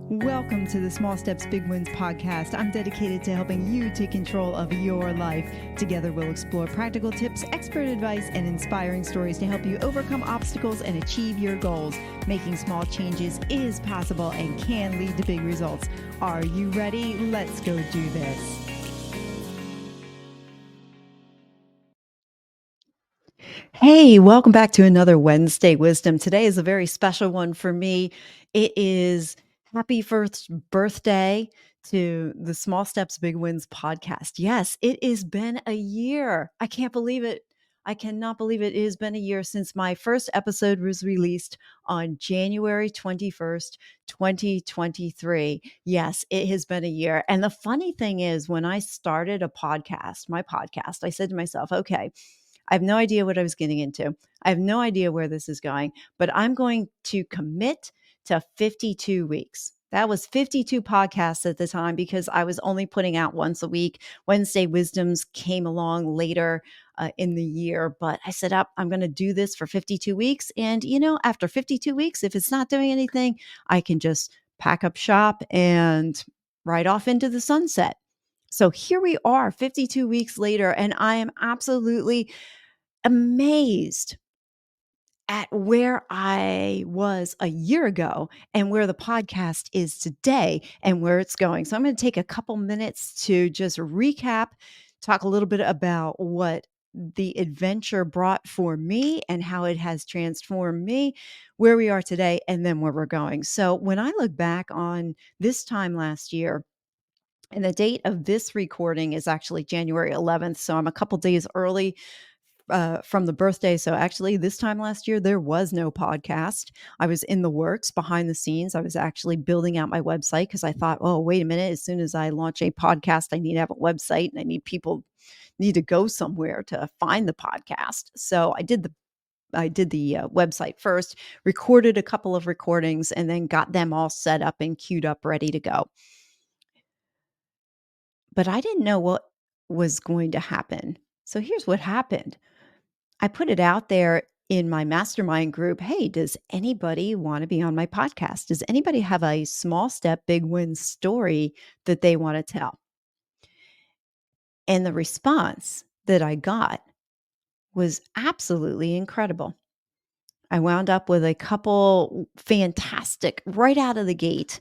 Welcome to the Small Steps, Big Wins podcast. I'm dedicated to helping you take control of your life. Together, we'll explore practical tips, expert advice, and inspiring stories to help you overcome obstacles and achieve your goals. Making small changes is possible and can lead to big results. Are you ready? Let's go do this. Hey, welcome back to another Wednesday Wisdom. Today is a very special one for me. It is happy first birthday to the Small Steps, Big Wins podcast. Yes, it has been a year. I can't believe it. I cannot believe it. It has been a year since my first episode was released on January 21st, 2023. Yes, it has been a year. And the funny thing is, when I started my podcast, I said to myself, okay, I have no idea what I was getting into. I have no idea where this is going, but I'm going to commit to 52 weeks. That was 52 podcasts at the time because I was only putting out once a week. Wednesday Wisdoms came along later in the year, but I said, I'm going to do this for 52 weeks. And, after 52 weeks, if it's not doing anything, I can just pack up shop and ride off into the sunset. So here we are 52 weeks later, and I am absolutely amazed at where I was a year ago and where the podcast is today and where it's going. So I'm going to take a couple minutes to just recap, talk a little bit about what the adventure brought for me and how it has transformed me, where we are today, and then where we're going. So when I look back on this time last year, and the date of this recording is actually January 11th. So I'm a couple days early from the birthday. So actually, this time last year, there was no podcast. I was in the works behind the scenes. I was actually building out my website because I thought, oh, wait a minute. As soon as I launch a podcast, I need to have a website and need to go somewhere to find the podcast. So I did the website first, recorded a couple of recordings, and then got them all set up and queued up, ready to go. But I didn't know what was going to happen. So here's what happened. I put it out there in my mastermind group. Hey, does anybody want to be on my podcast? Does anybody have a small step, big win story that they want to tell? And the response that I got was absolutely incredible. I wound up with a couple fantastic, right out of the gate,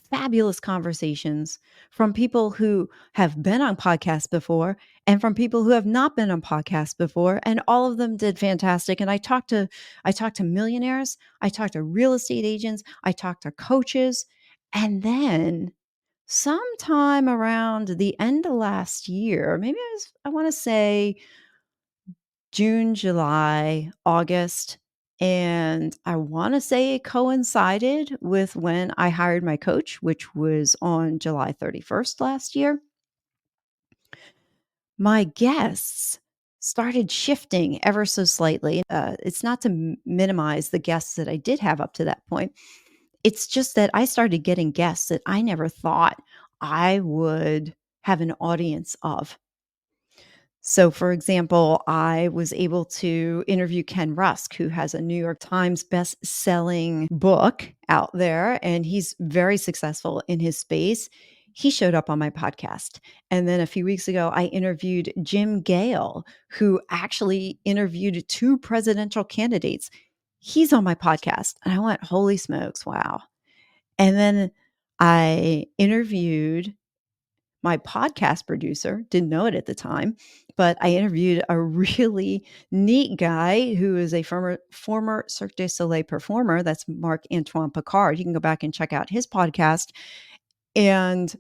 fabulous conversations from people who have been on podcasts before and from people who have not been on podcasts before, and all of them did fantastic. And I talked to millionaires, I talked to real estate agents, I talked to coaches, and then sometime around the end of last year, maybe I want to say June, July, August, and I want to say it coincided with when I hired my coach, which was on July 31st last year. My guests started shifting ever so slightly. It's not to minimize the guests that I did have up to that point. It's just that I started getting guests that I never thought I would have an audience of. So, for example, I was able to interview Ken Rusk, who has a New York Times best-selling book out there, and he's very successful in his space. He showed up on my podcast. And then a few weeks ago, I interviewed Jim Gale, who actually interviewed two presidential candidates. He's on my podcast. And I went, holy smokes, wow. And then I interviewed my podcast producer, didn't know it at the time, but I interviewed a really neat guy who is a former Cirque du Soleil performer. That's Marc-Antoine Picard. You can go back and check out his podcast. And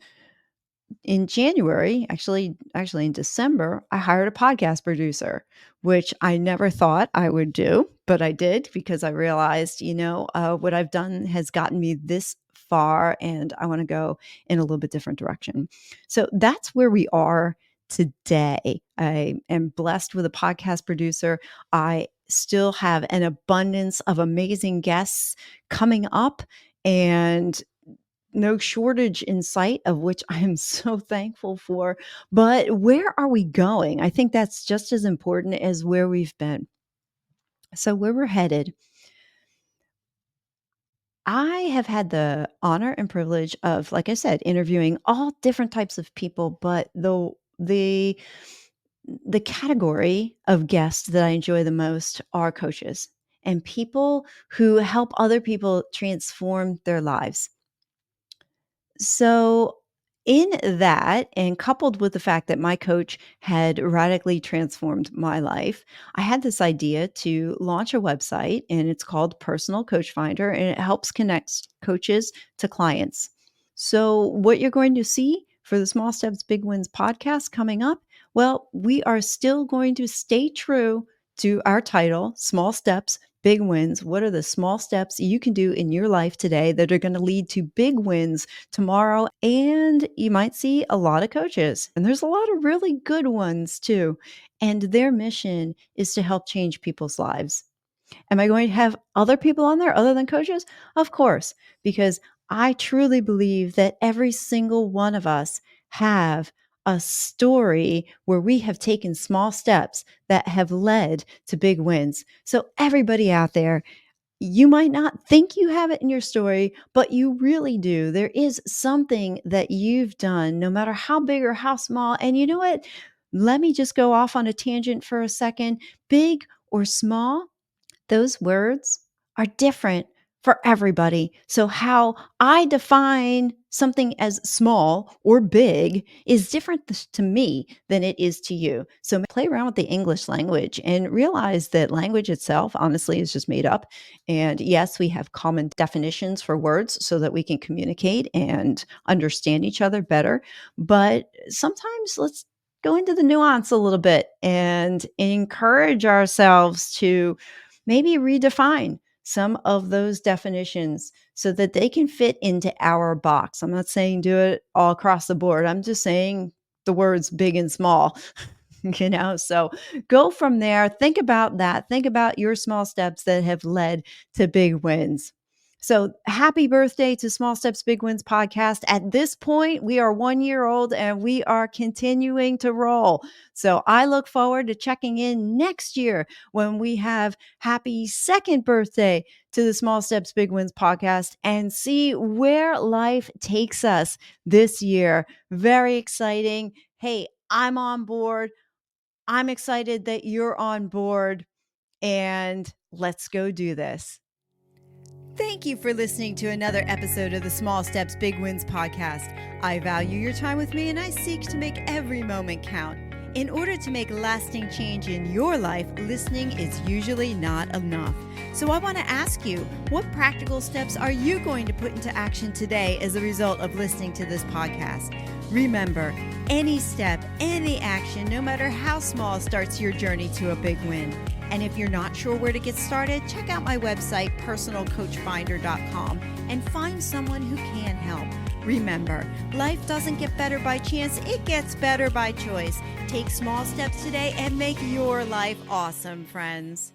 in January, actually in December, I hired a podcast producer, which I never thought I would do, but I did because I realized, what I've done has gotten me this far and I want to go in a little bit different direction. So that's where we are today. I am blessed with a podcast producer. I still have an abundance of amazing guests coming up, and no shortage in sight, of which I am so thankful for. But where are we going? I think that's just as important as where we've been. So, where we're headed, I have had the honor and privilege of, like I said, interviewing all different types of people, but the category of guests that I enjoy the most are coaches and people who help other people transform their lives. So, in that, and coupled with the fact that my coach had radically transformed my life, I had this idea to launch a website, and it's called Personal Coach Finder, and it helps connect coaches to clients. So, what you're going to see for the Small Steps, Big Wins podcast coming up, well, we are still going to stay true to our title, Small Steps, Big Wins. What are the small steps you can do in your life today that are going to lead to big wins tomorrow? And you might see a lot of coaches, and there's a lot of really good ones too. And their mission is to help change people's lives. Am I going to have other people on there other than coaches? Of course, because I truly believe that every single one of us have a story where we have taken small steps that have led to big wins. So everybody out there, you might not think you have it in your story, but you really do. There is something that you've done, no matter how big or how small. And you know what? Let me just go off on a tangent for a second. Big or small, those words are different for everybody. So, how I define something as small or big is different to me than it is to you. So, play around with the English language and realize that language itself, honestly, is just made up. And yes, we have common definitions for words so that we can communicate and understand each other better. But sometimes let's go into the nuance a little bit and encourage ourselves to maybe redefine some of those definitions so that they can fit into our box. I'm not saying do it all across the board. I'm just saying the words big and small, so go from there. Think about that. Think about your small steps that have led to big wins. So happy birthday to Small Steps, Big Wins podcast. At this point, we are 1 year old and we are continuing to roll. So I look forward to checking in next year when we have happy second birthday to the Small Steps, Big Wins podcast and see where life takes us this year. Very exciting. Hey, I'm on board. I'm excited that you're on board, and let's go do this. Thank you for listening to another episode of the Small Steps, Big Wins podcast. I value your time with me, and I seek to make every moment count. In order to make lasting change in your life, listening is usually not enough. So I want to ask you, what practical steps are you going to put into action today as a result of listening to this podcast? Remember, any step, any action, no matter how small, starts your journey to a big win. And if you're not sure where to get started, check out my website, personalcoachfinder.com, and find someone who can help. Remember, life doesn't get better by chance, it gets better by choice. Take small steps today and make your life awesome, friends.